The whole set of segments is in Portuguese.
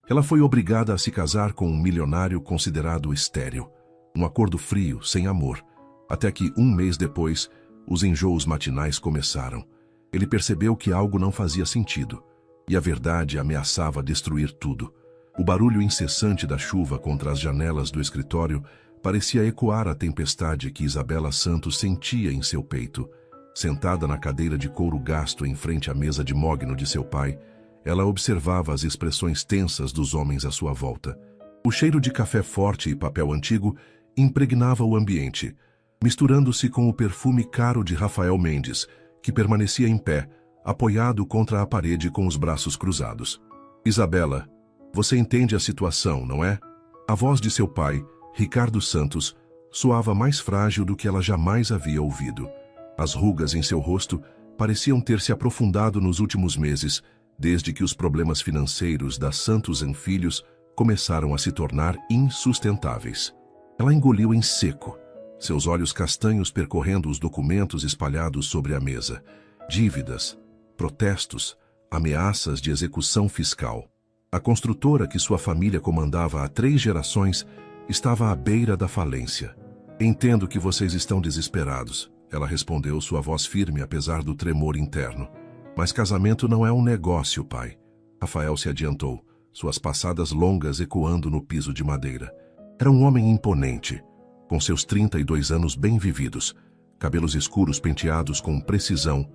Ela foi obrigada a se casar com um milionário considerado estéril. Um acordo frio, sem amor. Até que, um mês depois, os enjoos matinais começaram. Ele percebeu que algo não fazia sentido. E a verdade ameaçava destruir tudo. O barulho incessante da chuva contra as janelas do escritório parecia ecoar a tempestade que Isabela Santos sentia em seu peito. Sentada na cadeira de couro gasto em frente à mesa de mogno de seu pai, ela observava as expressões tensas dos homens à sua volta. O cheiro de café forte e papel antigo impregnava o ambiente, misturando-se com o perfume caro de Rafael Mendes, que permanecia em pé, apoiado contra a parede com os braços cruzados. Isabela, você entende a situação, não é? A voz de seu pai, Ricardo Santos, soava mais frágil do que ela jamais havia ouvido. As rugas em seu rosto pareciam ter se aprofundado nos últimos meses, desde que os problemas financeiros da Santos & Filhos começaram a se tornar insustentáveis. Ela engoliu em seco, seus olhos castanhos percorrendo os documentos espalhados sobre a mesa. Dívidas, protestos, ameaças de execução fiscal. A construtora que sua família comandava há 3 gerações estava à beira da falência. Entendo que vocês estão desesperados, ela respondeu, sua voz firme apesar do tremor interno. Mas casamento não é um negócio, pai. Rafael se adiantou, suas passadas longas ecoando no piso de madeira. Era um homem imponente, com seus 32 anos bem vividos, cabelos escuros penteados com precisão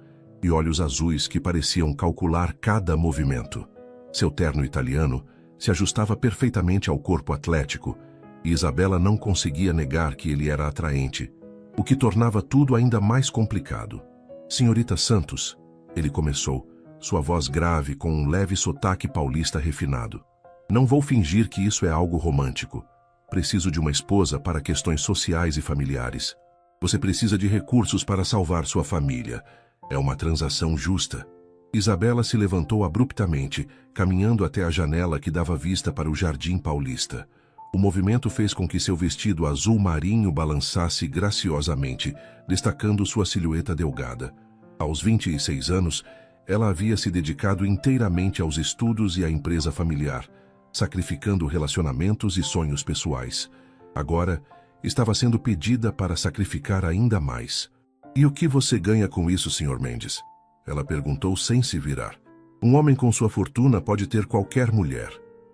e olhos azuis que pareciam calcular cada movimento. Seu terno italiano se ajustava perfeitamente ao corpo atlético, e Isabela não conseguia negar que ele era atraente, o que tornava tudo ainda mais complicado. Senhorita Santos, ele começou, sua voz grave com um leve sotaque paulista refinado. Não vou fingir que isso é algo romântico. Preciso de uma esposa para questões sociais e familiares. Você precisa de recursos para salvar sua família. É uma transação justa. Isabela se levantou abruptamente, caminhando até a janela que dava vista para o Jardim Paulista. O movimento fez com que seu vestido azul marinho balançasse graciosamente, destacando sua silhueta delgada. Aos 26 anos, ela havia se dedicado inteiramente aos estudos e à empresa familiar, sacrificando relacionamentos e sonhos pessoais. Agora, estava sendo pedida para sacrificar ainda mais. E o que você ganha com isso, Sr. Mendes? Ela perguntou sem se virar. Um homem com sua fortuna pode ter qualquer mulher.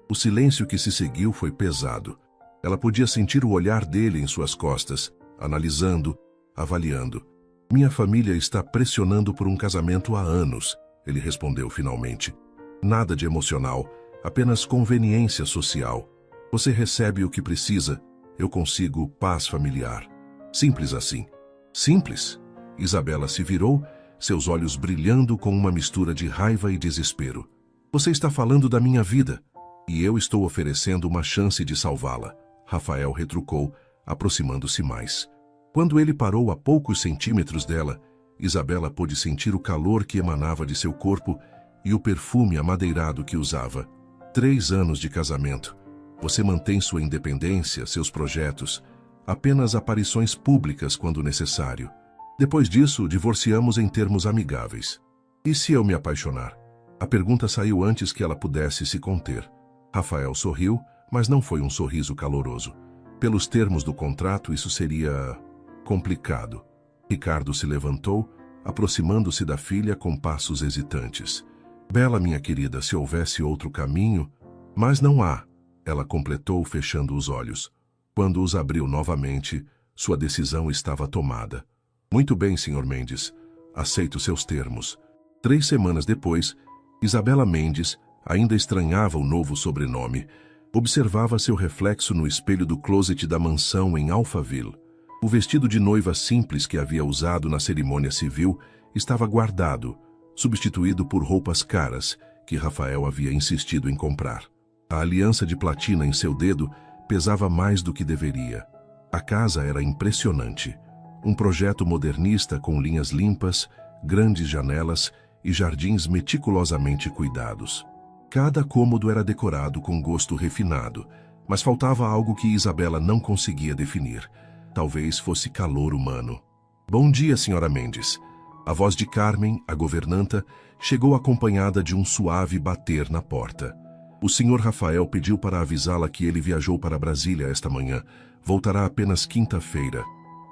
O silêncio que se seguiu foi pesado. Ela podia sentir o olhar dele em suas costas, analisando, avaliando. Minha família está pressionando por um casamento há anos, ele respondeu finalmente. Nada de emocional, apenas conveniência social. Você recebe o que precisa, eu consigo paz familiar. Simples assim. Simples? Isabela se virou, seus olhos brilhando com uma mistura de raiva e desespero. Você está falando da minha vida, e eu estou oferecendo uma chance de salvá-la. Rafael retrucou, aproximando-se mais. Quando ele parou a poucos centímetros dela, Isabela pôde sentir o calor que emanava de seu corpo e o perfume amadeirado que usava. 3 anos de casamento. Você mantém sua independência, seus projetos, apenas aparições públicas quando necessário. Depois disso, divorciamos em termos amigáveis. E se eu me apaixonar? A pergunta saiu antes que ela pudesse se conter. Rafael sorriu, mas não foi um sorriso caloroso. Pelos termos do contrato, isso seria complicado. Ricardo se levantou, aproximando-se da filha com passos hesitantes. Bela, minha querida, se houvesse outro caminho... Mas não há, ela completou, fechando os olhos. Quando os abriu novamente, sua decisão estava tomada. Muito bem, Sr. Mendes. Aceito seus termos. 3 semanas depois, Isabela Mendes ainda estranhava o novo sobrenome. Observava seu reflexo no espelho do closet da mansão em Alphaville. O vestido de noiva simples que havia usado na cerimônia civil estava guardado, substituído por roupas caras que Rafael havia insistido em comprar. A aliança de platina em seu dedo pesava mais do que deveria. A casa era impressionante. Um projeto modernista com linhas limpas, grandes janelas e jardins meticulosamente cuidados. Cada cômodo era decorado com gosto refinado, mas faltava algo que Isabela não conseguia definir. Talvez fosse calor humano. Bom dia, Sra. Mendes. A voz de Carmen, a governanta, chegou acompanhada de um suave bater na porta. O Sr. Rafael pediu para avisá-la que ele viajou para Brasília esta manhã. Voltará apenas quinta-feira.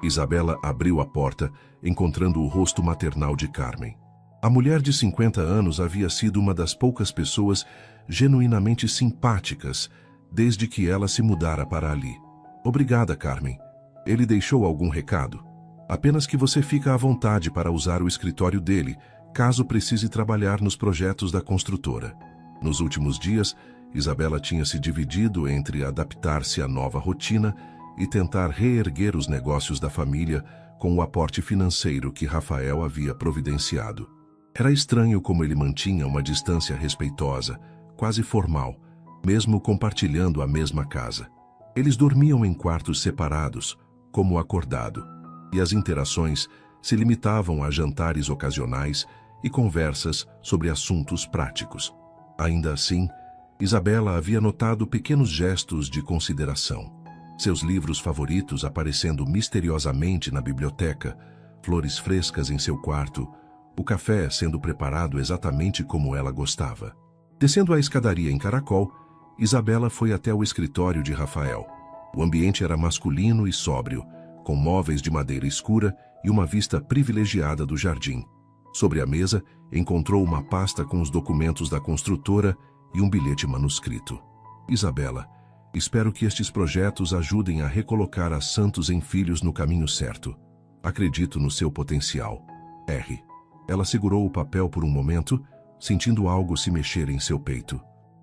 Isabela abriu a porta, encontrando o rosto maternal de Carmen. A mulher de 50 anos havia sido uma das poucas pessoas genuinamente simpáticas desde que ela se mudara para ali. Obrigada, Carmen. Ele deixou algum recado? Apenas que você fica à vontade para usar o escritório dele, caso precise trabalhar nos projetos da construtora. Nos últimos dias, Isabela tinha se dividido entre adaptar-se à nova rotina e tentar reerguer os negócios da família com o aporte financeiro que Rafael havia providenciado. Era estranho como ele mantinha uma distância respeitosa, quase formal, mesmo compartilhando a mesma casa. Eles dormiam em quartos separados, como acordado, e as interações se limitavam a jantares ocasionais e conversas sobre assuntos práticos. Ainda assim, Isabela havia notado pequenos gestos de consideração. Seus livros favoritos aparecendo misteriosamente na biblioteca, flores frescas em seu quarto, o café sendo preparado exatamente como ela gostava. Descendo a escadaria em caracol, Isabela foi até o escritório de Rafael. O ambiente era masculino e sóbrio, com móveis de madeira escura e uma vista privilegiada do jardim. Sobre a mesa, encontrou uma pasta com os documentos da construtora e um bilhete manuscrito. Isabela, espero que estes projetos ajudem a recolocar a Santos em Filhos no caminho certo. Acredito no seu potencial. R. Ela segurou o papel por um momento, sentindo algo se mexer em seu peito.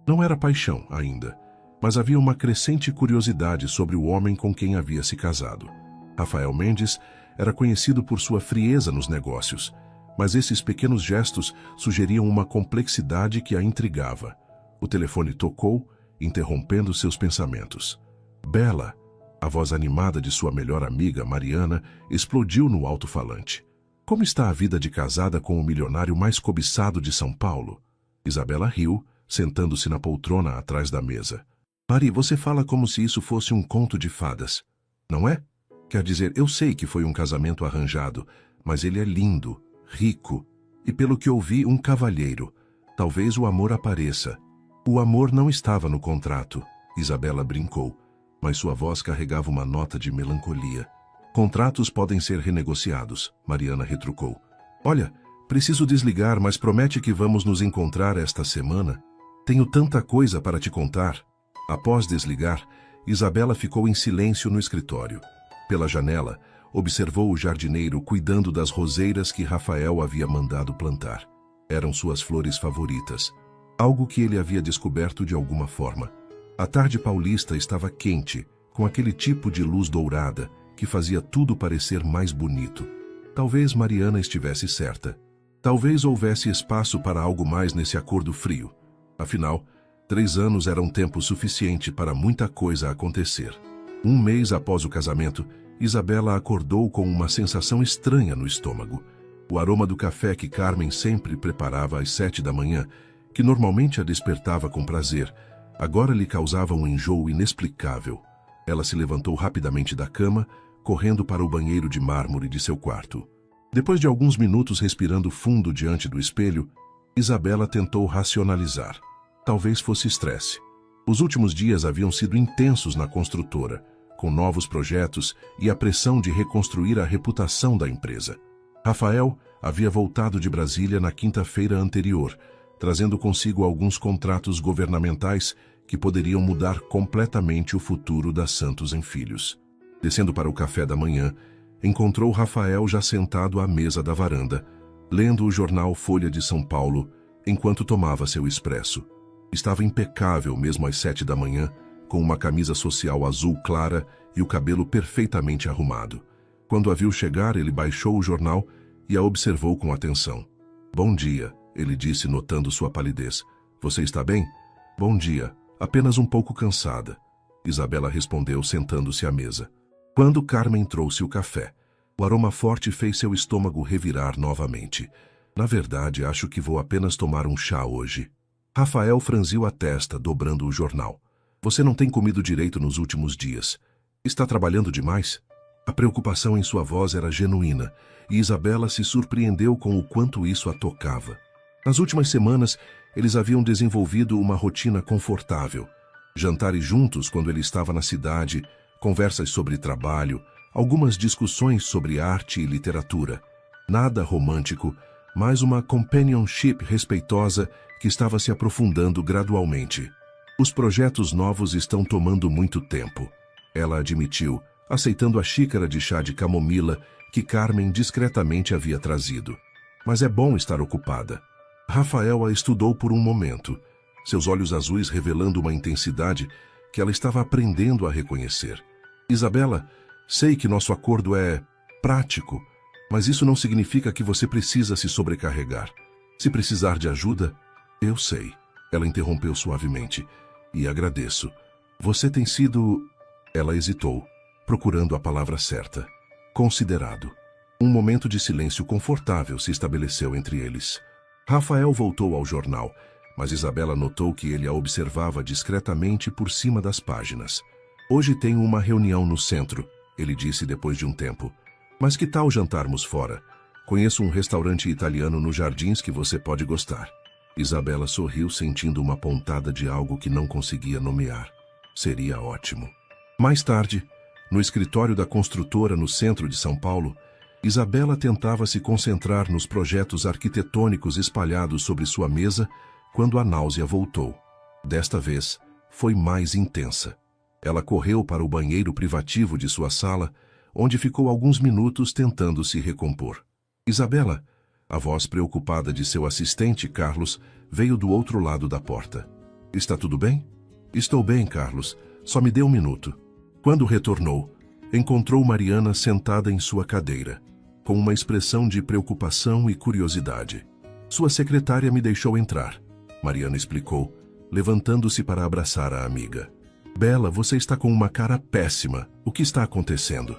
Não era paixão ainda, mas havia uma crescente curiosidade sobre o homem com quem havia se casado. Rafael Mendes era conhecido por sua frieza nos negócios, mas esses pequenos gestos sugeriam uma complexidade que a intrigava. O telefone tocou, interrompendo seus pensamentos. Bela, a voz animada de sua melhor amiga, Mariana, explodiu no alto-falante. Como está a vida de casada com o milionário mais cobiçado de São Paulo? Isabela riu, sentando-se na poltrona atrás da mesa. Mari, você fala como se isso fosse um conto de fadas, não é? Quer dizer, eu sei que foi um casamento arranjado, mas ele é lindo, rico e, pelo que ouvi, um cavalheiro. Talvez o amor apareça. O amor não estava no contrato, Isabela brincou, mas sua voz carregava uma nota de melancolia. Contratos podem ser renegociados, Mariana retrucou. Olha, preciso desligar, mas promete que vamos nos encontrar esta semana? Tenho tanta coisa para te contar. Após desligar, Isabela ficou em silêncio no escritório. Pela janela, observou o jardineiro cuidando das roseiras que Rafael havia mandado plantar. Eram suas flores favoritas, algo que ele havia descoberto de alguma forma. A tarde paulista estava quente, com aquele tipo de luz dourada que fazia tudo parecer mais bonito. Talvez Mariana estivesse certa. Talvez houvesse espaço para algo mais nesse acordo frio. Afinal, 3 anos era um tempo suficiente para muita coisa acontecer. Um mês após o casamento, Isabela acordou com uma sensação estranha no estômago. O aroma do café que Carmen sempre preparava às 7 da manhã, que normalmente a despertava com prazer, agora lhe causava um enjoo inexplicável. Ela se levantou rapidamente da cama, correndo para o banheiro de mármore de seu quarto. Depois de alguns minutos respirando fundo diante do espelho, Isabela tentou racionalizar. Talvez fosse estresse. Os últimos dias haviam sido intensos na construtora, com novos projetos e a pressão de reconstruir a reputação da empresa. Rafael havia voltado de Brasília na quinta-feira anterior, trazendo consigo alguns contratos governamentais que poderiam mudar completamente o futuro da Santos em Filhos. Descendo para o café da manhã, encontrou Rafael já sentado à mesa da varanda, lendo o jornal Folha de São Paulo, enquanto tomava seu expresso. Estava impecável mesmo às 7 da manhã, com uma camisa social azul clara e o cabelo perfeitamente arrumado. Quando a viu chegar, ele baixou o jornal e a observou com atenção. Bom dia, ele disse, notando sua palidez. Você está bem? Bom dia, apenas um pouco cansada. Isabela respondeu, sentando-se à mesa. Quando Carmen trouxe o café, o aroma forte fez seu estômago revirar novamente. Na verdade, acho que vou apenas tomar um chá hoje. Rafael franziu a testa, dobrando o jornal. Você não tem comido direito nos últimos dias. Está trabalhando demais? A preocupação em sua voz era genuína, e Isabela se surpreendeu com o quanto isso a tocava. Nas últimas semanas, eles haviam desenvolvido uma rotina confortável. Jantares juntos quando ele estava na cidade, conversas sobre trabalho, algumas discussões sobre arte e literatura. Nada romântico, mas uma companionship respeitosa que estava se aprofundando gradualmente. Os projetos novos estão tomando muito tempo, ela admitiu, aceitando a xícara de chá de camomila que Carmen discretamente havia trazido. Mas é bom estar ocupada. Rafael a estudou por um momento, seus olhos azuis revelando uma intensidade que ela estava aprendendo a reconhecer. Isabela, sei que nosso acordo é prático, mas isso não significa que você precisa se sobrecarregar. Se precisar de ajuda, eu sei. Ela interrompeu suavemente. E agradeço. Você tem sido... Ela hesitou, procurando a palavra certa. Considerado. Um momento de silêncio confortável se estabeleceu entre eles. Rafael voltou ao jornal, mas Isabela notou que ele a observava discretamente por cima das páginas. Hoje tenho uma reunião no centro, ele disse depois de um tempo. Mas que tal jantarmos fora? Conheço um restaurante italiano nos Jardins que você pode gostar. Isabela sorriu, sentindo uma pontada de algo que não conseguia nomear. Seria ótimo. Mais tarde, no escritório da construtora no centro de São Paulo, Isabela tentava se concentrar nos projetos arquitetônicos espalhados sobre sua mesa quando a náusea voltou. Desta vez, foi mais intensa. Ela correu para o banheiro privativo de sua sala, onde ficou alguns minutos tentando se recompor. Isabela, a voz preocupada de seu assistente, Carlos, veio do outro lado da porta. Está tudo bem? Estou bem, Carlos. Só me dê um minuto. Quando retornou, encontrou Mariana sentada em sua cadeira, com uma expressão de preocupação e curiosidade. Sua secretária me deixou entrar, Mariana explicou, levantando-se para abraçar a amiga. Bela, você está com uma cara péssima. O que está acontecendo?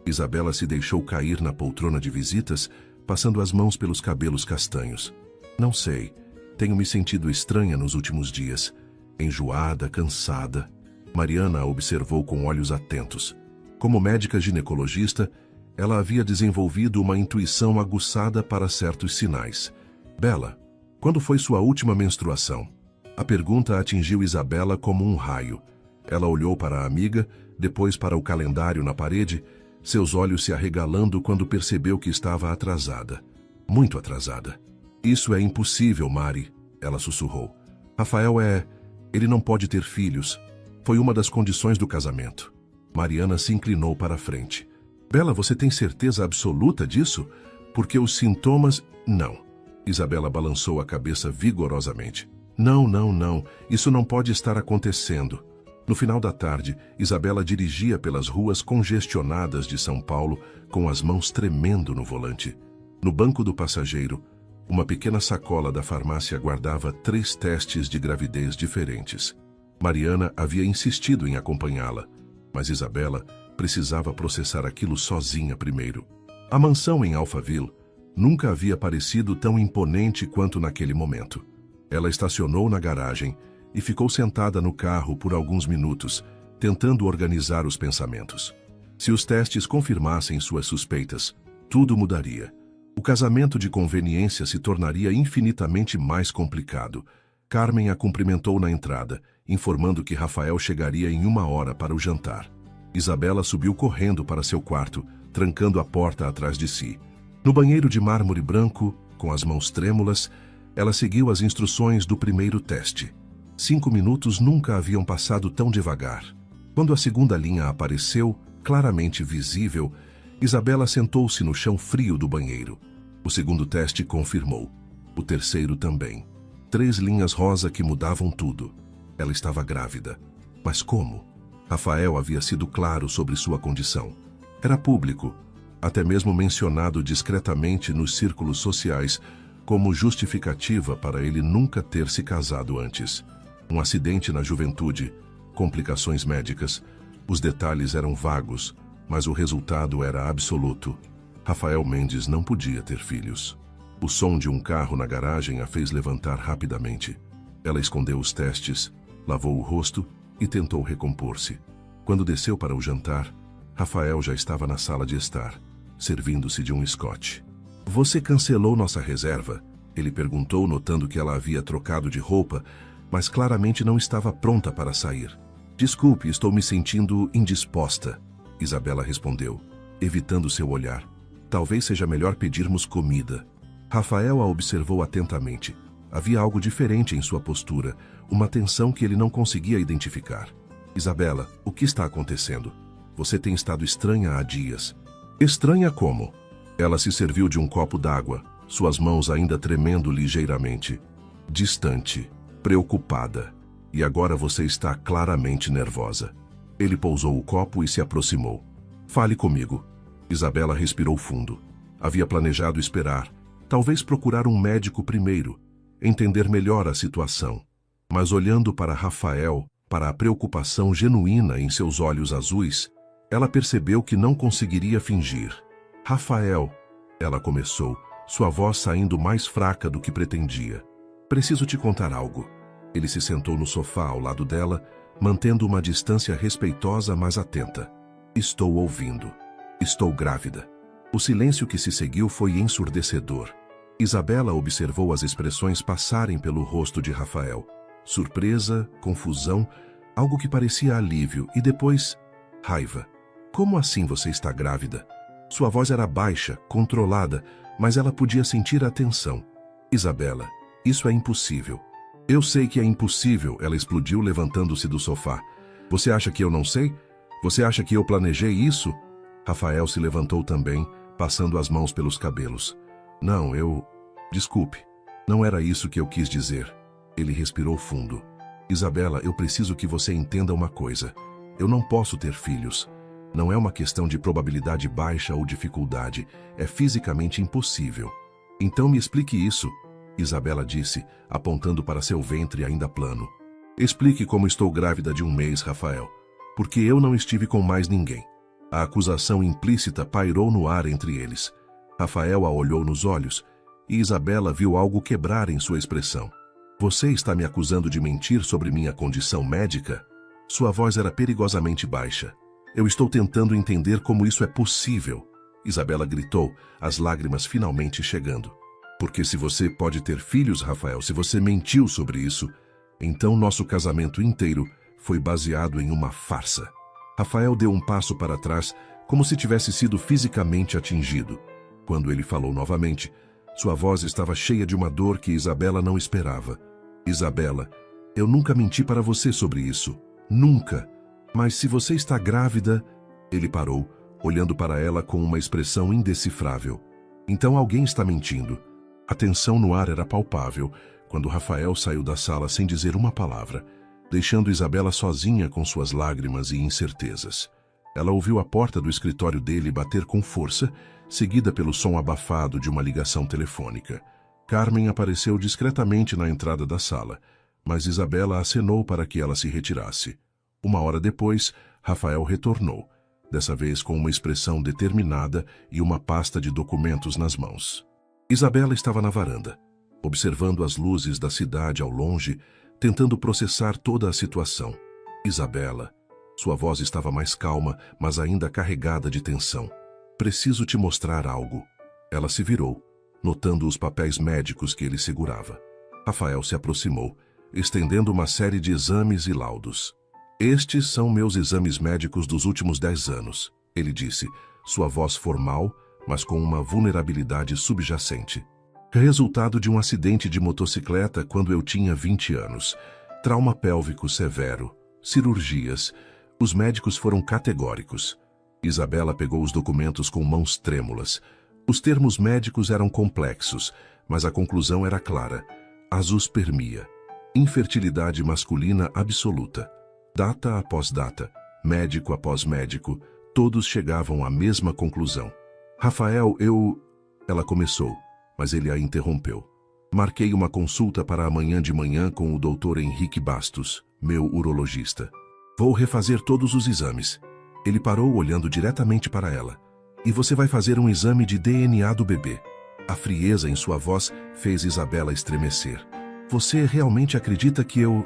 Isabela se deixou cair na poltrona de visitas, passando as mãos pelos cabelos castanhos. Não sei. Tenho me sentido estranha nos últimos dias. Enjoada, cansada. Mariana a observou com olhos atentos. Como médica ginecologista, ela havia desenvolvido uma intuição aguçada para certos sinais. Bela, quando foi sua última menstruação? A pergunta atingiu Isabela como um raio. Ela olhou para a amiga, depois para o calendário na parede, seus olhos se arregalando quando percebeu que estava atrasada. Muito atrasada. Isso é impossível, Mari, ela sussurrou. Rafael Ele não pode ter filhos. Foi uma das condições do casamento. Mariana se inclinou para a frente. Bela, você tem certeza absoluta disso? Porque os sintomas... Não. Isabela balançou a cabeça vigorosamente. Não. Isso não pode estar acontecendo. No final da tarde, Isabela dirigia pelas ruas congestionadas de São Paulo, com as mãos tremendo no volante. No banco do passageiro, uma pequena sacola da farmácia guardava 3 testes de gravidez diferentes. Mariana havia insistido em acompanhá-la, mas Isabela precisava processar aquilo sozinha primeiro. A mansão em Alphaville nunca havia parecido tão imponente quanto naquele momento. Ela estacionou na garagem e ficou sentada no carro por alguns minutos, tentando organizar os pensamentos. Se os testes confirmassem suas suspeitas, tudo mudaria. O casamento de conveniência se tornaria infinitamente mais complicado. Carmen a cumprimentou na entrada, informando que Rafael chegaria em 1 hora para o jantar. Isabela subiu correndo para seu quarto, trancando a porta atrás de si. No banheiro de mármore branco, com as mãos trêmulas, ela seguiu as instruções do primeiro teste. 5 minutos nunca haviam passado tão devagar. Quando a segunda linha apareceu, claramente visível, Isabela sentou-se no chão frio do banheiro. O segundo teste confirmou. O terceiro também. 3 linhas rosa que mudavam tudo. Ela estava grávida. Mas como? Rafael havia sido claro sobre sua condição. Era público, até mesmo mencionado discretamente nos círculos sociais, como justificativa para ele nunca ter se casado antes. Um acidente na juventude, complicações médicas. Os detalhes eram vagos, mas o resultado era absoluto. Rafael Mendes não podia ter filhos. O som de um carro na garagem a fez levantar rapidamente. Ela escondeu os testes, lavou o rosto e tentou recompor-se. Quando desceu para o jantar, Rafael já estava na sala de estar, servindo-se de um scotch. Você cancelou nossa reserva, Ele perguntou, notando que ela havia trocado de roupa, mas claramente não estava pronta para sair. Desculpe, estou me sentindo indisposta, Isabela respondeu, evitando seu olhar. Talvez seja melhor pedirmos comida. Rafael a observou atentamente. Havia algo diferente em sua postura, uma tensão que ele não conseguia identificar. Isabela, o que está acontecendo? Você tem estado estranha há dias. Estranha como? Ela se serviu de um copo d'água, suas mãos ainda tremendo ligeiramente. Distante, preocupada. E agora você está claramente nervosa. Ele pousou o copo e se aproximou. Fale comigo. Isabela respirou fundo. Havia planejado esperar, talvez procurar um médico primeiro, entender melhor a situação. Mas olhando para Rafael, para a preocupação genuína em seus olhos azuis, ela percebeu que não conseguiria fingir. Rafael, ela começou, sua voz saindo mais fraca do que pretendia. Preciso te contar algo. Ele se sentou no sofá ao lado dela, mantendo uma distância respeitosa, mas atenta. Estou ouvindo. Estou grávida. O silêncio que se seguiu foi ensurdecedor. Isabela observou as expressões passarem pelo rosto de Rafael. Surpresa, confusão, algo que parecia alívio e depois, raiva. Como assim você está grávida? Sua voz era baixa, controlada, mas ela podia sentir a tensão. Isabela, isso é impossível. Eu sei que é impossível, ela explodiu levantando-se do sofá. Você acha que eu não sei? Você acha que eu planejei isso? Rafael se levantou também, passando as mãos pelos cabelos. Não, Desculpe, não era isso que eu quis dizer. Ele respirou fundo. Isabela, eu preciso que você entenda uma coisa. Eu não posso ter filhos. Não é uma questão de probabilidade baixa ou dificuldade. É fisicamente impossível. Então me explique isso, Isabela disse, apontando para seu ventre ainda plano. Explique como estou grávida de um mês, Rafael. Porque eu não estive com mais ninguém. A acusação implícita pairou no ar entre eles. Rafael a olhou nos olhos e Isabela viu algo quebrar em sua expressão. Você está me acusando de mentir sobre minha condição médica? Sua voz era perigosamente baixa. Eu estou tentando entender como isso é possível. Isabela gritou, as lágrimas finalmente chegando. Porque se você pode ter filhos, Rafael, se você mentiu sobre isso, então nosso casamento inteiro foi baseado em uma farsa. Rafael deu um passo para trás, como se tivesse sido fisicamente atingido. Quando ele falou novamente, sua voz estava cheia de uma dor que Isabela não esperava. Isabela, eu nunca menti para você sobre isso. Nunca. Mas se você está grávida... Ele parou, olhando para ela com uma expressão indecifrável. Então alguém está mentindo. A tensão no ar era palpável, quando Rafael saiu da sala sem dizer uma palavra, deixando Isabela sozinha com suas lágrimas e incertezas. Ela ouviu a porta do escritório dele bater com força, seguida pelo som abafado de uma ligação telefônica. Carmen apareceu discretamente na entrada da sala, mas Isabela acenou para que ela se retirasse. Uma hora depois, Rafael retornou, dessa vez com uma expressão determinada e uma pasta de documentos nas mãos. Isabela estava na varanda, observando as luzes da cidade ao longe, tentando processar toda a situação. Isabela, sua voz estava mais calma, mas ainda carregada de tensão. Preciso te mostrar algo. Ela se virou, notando os papéis médicos que ele segurava. Rafael se aproximou, estendendo uma série de exames e laudos. Estes são meus exames médicos dos últimos 10 anos, ele disse, sua voz formal, mas com uma vulnerabilidade subjacente. Resultado de um acidente de motocicleta quando eu tinha 20 anos. Trauma pélvico severo. Cirurgias. Os médicos foram categóricos. Isabela pegou os documentos com mãos trêmulas. Os termos médicos eram complexos, mas a conclusão era clara. Azoospermia. Infertilidade masculina absoluta. Data após data, médico após médico, todos chegavam à mesma conclusão. Rafael, Ela começou, mas ele a interrompeu. Marquei uma consulta para amanhã de manhã com o Dr. Henrique Bastos, meu urologista. Vou refazer todos os exames. Ele parou olhando diretamente para ela. E você vai fazer um exame de DNA do bebê. A frieza em sua voz fez Isabela estremecer. Você realmente acredita que eu...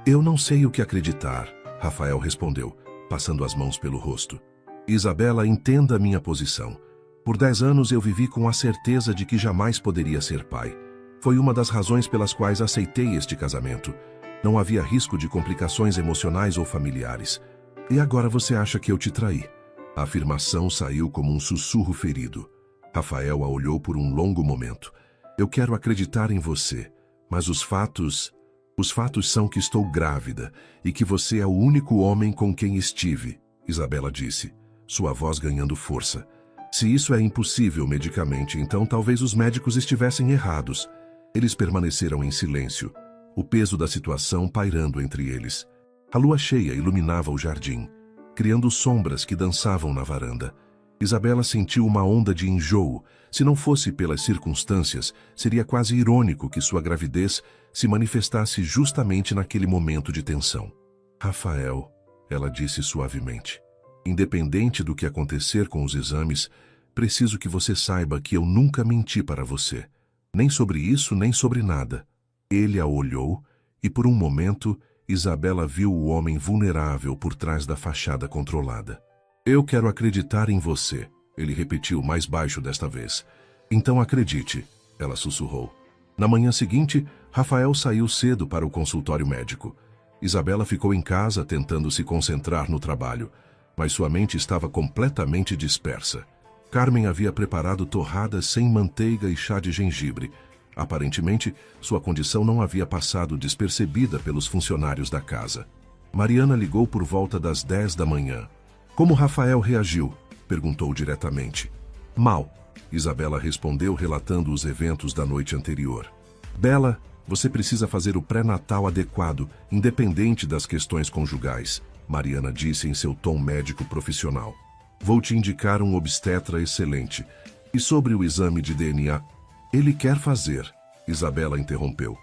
Eu não sei o que acreditar, Rafael respondeu, passando as mãos pelo rosto. Isabela, entenda minha posição. Por 10 anos eu vivi com a certeza de que jamais poderia ser pai. Foi uma das razões pelas quais aceitei este casamento. Não havia risco de complicações emocionais ou familiares. E agora você acha que eu te traí? A afirmação saiu como um sussurro ferido. Rafael a olhou por um longo momento. Eu quero acreditar em você, mas os fatos são que estou grávida e que você é o único homem com quem estive, Isabela disse, sua voz ganhando força. Se isso é impossível medicamente, então talvez os médicos estivessem errados. Eles permaneceram em silêncio, o peso da situação pairando entre eles. A lua cheia iluminava o jardim, criando sombras que dançavam na varanda. Isabela sentiu uma onda de enjoo. Se não fosse pelas circunstâncias, seria quase irônico que sua gravidez se manifestasse justamente naquele momento de tensão. Rafael, ela disse suavemente, independente do que acontecer com os exames, preciso que você saiba que eu nunca menti para você. Nem sobre isso, nem sobre nada. Ele a olhou e, por um momento, Isabela viu o homem vulnerável por trás da fachada controlada. Eu quero acreditar em você, ele repetiu mais baixo desta vez. Então acredite, ela sussurrou. Na manhã seguinte, Rafael saiu cedo para o consultório médico. Isabela ficou em casa tentando se concentrar no trabalho, mas sua mente estava completamente dispersa. Carmen havia preparado torradas sem manteiga e chá de gengibre. Aparentemente, sua condição não havia passado despercebida pelos funcionários da casa. Mariana ligou por volta das 10 da manhã. Como Rafael reagiu? Perguntou diretamente. Mal, Isabela respondeu relatando os eventos da noite anterior. Bela, você precisa fazer o pré-natal adequado, independente das questões conjugais, Mariana disse em seu tom médico profissional. Vou te indicar um obstetra excelente. E sobre o exame de DNA? Ele quer fazer, Isabela interrompeu.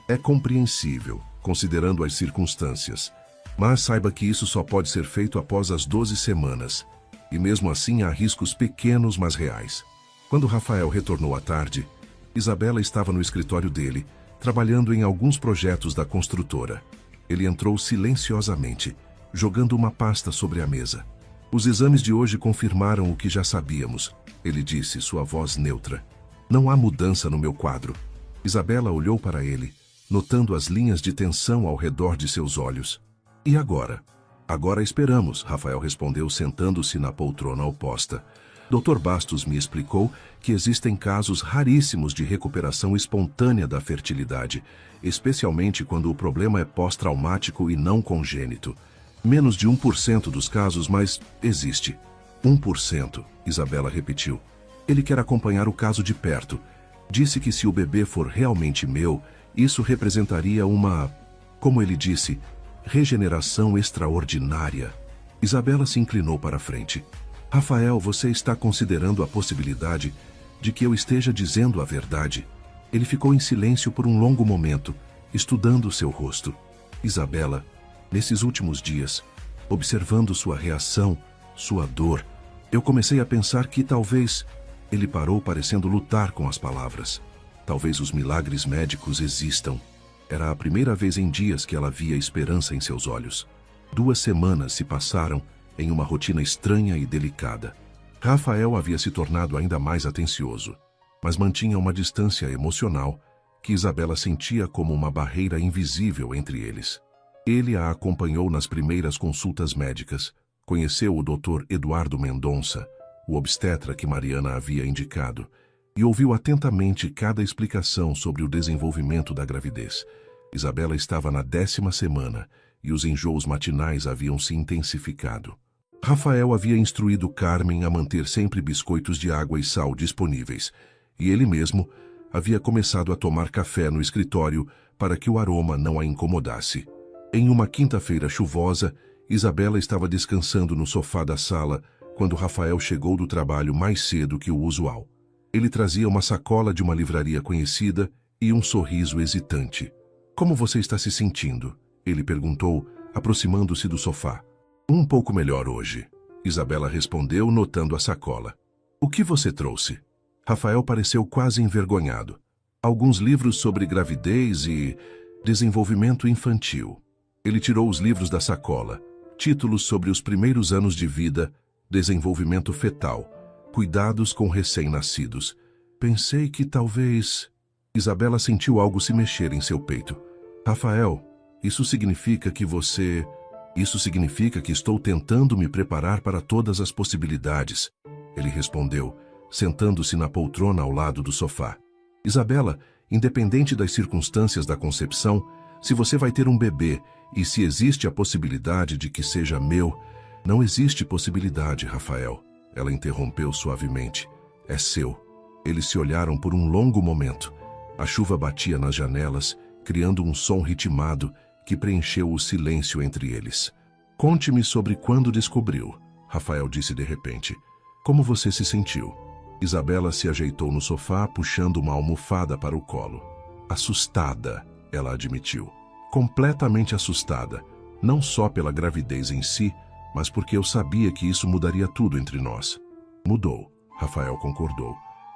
É compreensível, considerando as circunstâncias. Mas saiba que isso só pode ser feito após as 12 semanas. E mesmo assim há riscos pequenos, mas reais. Quando Rafael retornou à tarde, Isabela estava no escritório dele, trabalhando em alguns projetos da construtora. Ele entrou silenciosamente, jogando uma pasta sobre a mesa. Os exames de hoje confirmaram o que já sabíamos, ele disse, sua voz neutra. Não há mudança no meu quadro. Isabela olhou para ele, notando as linhas de tensão ao redor de seus olhos. E agora? Agora esperamos, Rafael respondeu sentando-se na poltrona oposta. Dr. Bastos me explicou que existem casos raríssimos de recuperação espontânea da fertilidade, especialmente quando o problema é pós-traumático e não congênito. Menos de 1% dos casos, mas existe. 1%, Isabela repetiu. Ele quer acompanhar o caso de perto. Disse que se o bebê for realmente meu, isso representaria uma, como ele disse, regeneração extraordinária. Isabela se inclinou para a frente. Rafael, você está considerando a possibilidade de que eu esteja dizendo a verdade? Ele ficou em silêncio por um longo momento, estudando seu rosto. Isabela, nesses últimos dias, observando sua reação, sua dor, eu comecei a pensar que talvez... Ele parou parecendo lutar com as palavras. Talvez os milagres médicos existam. Era a primeira vez em dias que ela via esperança em seus olhos. 2 semanas se passaram em uma rotina estranha e delicada. Rafael havia se tornado ainda mais atencioso, mas mantinha uma distância emocional que Isabela sentia como uma barreira invisível entre eles. Ele a acompanhou nas primeiras consultas médicas, conheceu o Dr. Eduardo Mendonça, o obstetra que Mariana havia indicado, e ouviu atentamente cada explicação sobre o desenvolvimento da gravidez. Isabela estava na 10ª semana e os enjoos matinais haviam se intensificado. Rafael havia instruído Carmen a manter sempre biscoitos de água e sal disponíveis, e ele mesmo havia começado a tomar café no escritório para que o aroma não a incomodasse. Em uma quinta-feira chuvosa, Isabela estava descansando no sofá da sala quando Rafael chegou do trabalho mais cedo que o usual. Ele trazia uma sacola de uma livraria conhecida e um sorriso hesitante. Como você está se sentindo? Ele perguntou, aproximando-se do sofá. Um pouco melhor hoje, Isabela respondeu, notando a sacola. O que você trouxe? Rafael pareceu quase envergonhado. Alguns livros sobre gravidez e desenvolvimento infantil. Ele tirou os livros da sacola. Títulos sobre os primeiros anos de vida, desenvolvimento fetal, cuidados com recém-nascidos. Pensei que talvez... Isabela sentiu algo se mexer em seu peito. Rafael, isso significa que você... Isso significa que estou tentando me preparar para todas as possibilidades. Ele respondeu, sentando-se na poltrona ao lado do sofá. Isabela, independente das circunstâncias da concepção, se você vai ter um bebê e se existe a possibilidade de que seja meu... Não existe possibilidade, Rafael. Ela interrompeu suavemente. É seu. Eles se olharam por um longo momento. A chuva batia nas janelas, criando um som ritmado que preencheu o silêncio entre eles. Conte-me sobre quando descobriu, Rafael disse de repente. Como você se sentiu? Isabela se ajeitou no sofá, puxando uma almofada para o colo. Assustada, ela admitiu. Completamente assustada, não só pela gravidez em si, mas porque eu sabia que isso mudaria tudo entre nós. Mudou, Rafael concordou,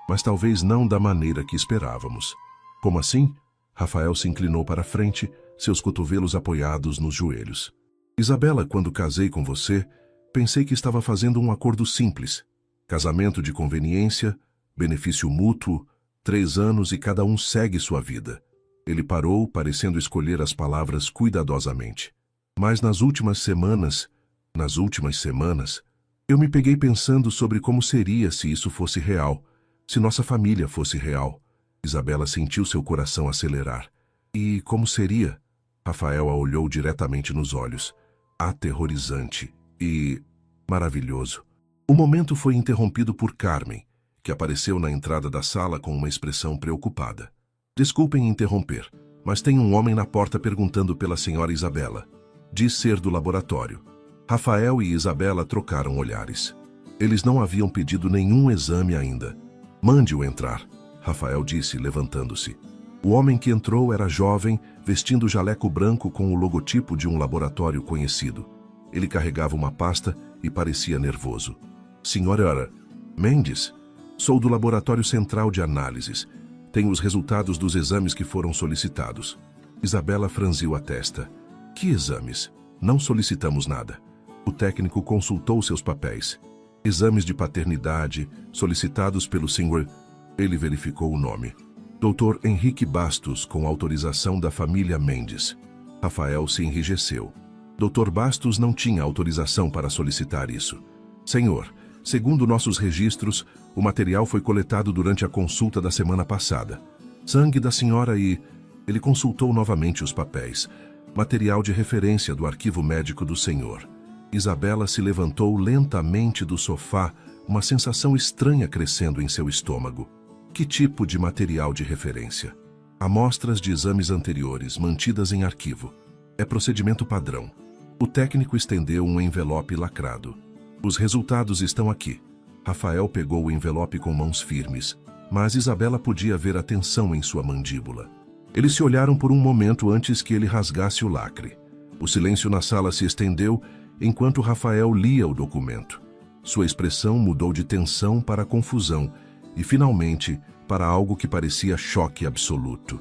mas talvez não da maneira que esperávamos. Como assim? Rafael se inclinou para frente, seus cotovelos apoiados nos joelhos. Isabela, quando casei com você, pensei que estava fazendo um acordo simples. Casamento de conveniência, benefício mútuo, 3 anos e cada um segue sua vida. Ele parou, parecendo escolher as palavras cuidadosamente. Mas nas últimas semanas, eu me peguei pensando sobre como seria se isso fosse real, se nossa família fosse real. Isabela sentiu seu coração acelerar. E como seria? Rafael a olhou diretamente nos olhos. Aterrorizante e maravilhoso. O momento foi interrompido por Carmen, que apareceu na entrada da sala com uma expressão preocupada. Desculpem interromper, mas tem um homem na porta perguntando pela senhora Isabela. Diz ser do laboratório. Rafael e Isabela trocaram olhares. Eles não haviam pedido nenhum exame ainda. Mande-o entrar, Rafael disse, levantando-se. O homem que entrou era jovem, vestindo jaleco branco com o logotipo de um laboratório conhecido. Ele carregava uma pasta e parecia nervoso. Senhora Mendes, sou do Laboratório Central de Análises. Tenho os resultados dos exames que foram solicitados. Isabela franziu a testa. Que exames? Não solicitamos nada. O técnico consultou seus papéis. Exames de paternidade, solicitados pelo Sr. Ele verificou o nome. Dr. Henrique Bastos, com autorização da família Mendes. Rafael se enrijeceu. Dr. Bastos não tinha autorização para solicitar isso. Senhor, segundo nossos registros, o material foi coletado durante a consulta da semana passada. Sangue da senhora e... Ele consultou novamente os papéis. Material de referência do arquivo médico do senhor. Isabela se levantou lentamente do sofá, uma sensação estranha crescendo em seu estômago. Que tipo de material de referência? Amostras de exames anteriores, mantidas em arquivo. É procedimento padrão. O técnico estendeu um envelope lacrado. Os resultados estão aqui. Rafael pegou o envelope com mãos firmes, mas Isabela podia ver a tensão em sua mandíbula. Eles se olharam por um momento antes que ele rasgasse o lacre. O silêncio na sala se estendeu enquanto Rafael lia o documento. Sua expressão mudou de tensão para confusão e, finalmente, para algo que parecia choque absoluto.